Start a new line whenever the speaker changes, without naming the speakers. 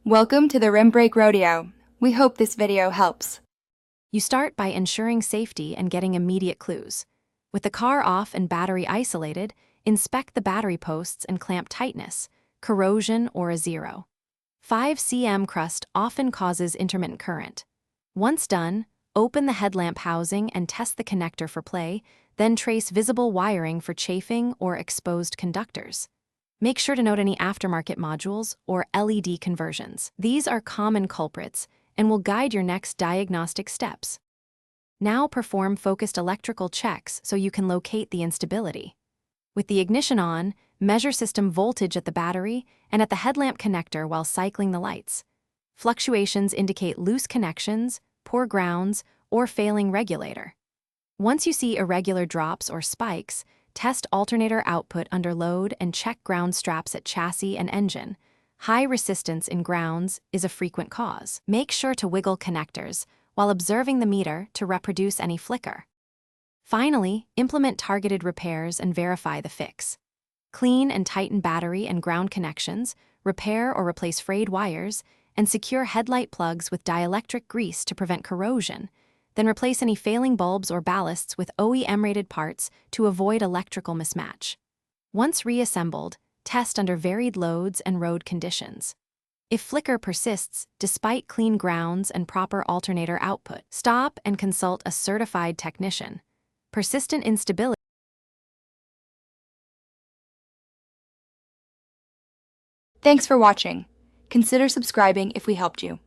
Welcome to the Rim Brake Rodeo. We hope this video helps.
You start by ensuring safety and getting immediate clues. With the car off and battery isolated, inspect the battery posts and clamp tightness, corrosion, or a zero. 5 cm crust often causes intermittent current. Once done, open the headlamp housing and test the connector for play, then trace visible wiring for chafing or exposed conductors. Make sure to note any aftermarket modules or LED conversions. These are common culprits and will guide your next diagnostic steps. Now perform focused electrical checks so you can locate the instability. With the ignition on, measure system voltage at the battery and at the headlamp connector while cycling the lights. Fluctuations indicate loose connections, poor grounds, or failing regulator. Once you see irregular drops or spikes, test alternator output under load and check ground straps at chassis and engine. High resistance in grounds is a frequent cause. Make sure to wiggle connectors while observing the meter to reproduce any flicker. Finally, implement targeted repairs and verify the fix. Clean and tighten battery and ground connections, repair or replace frayed wires, and secure headlight plugs with dielectric grease to prevent corrosion. Then replace any failing bulbs or ballasts with OEM-rated parts to avoid electrical mismatch. Once reassembled, test under varied loads and road conditions. If flicker persists despite clean grounds and proper alternator output, stop and consult a certified technician. Persistent instability.
Thanks for watching. Consider subscribing if we helped you.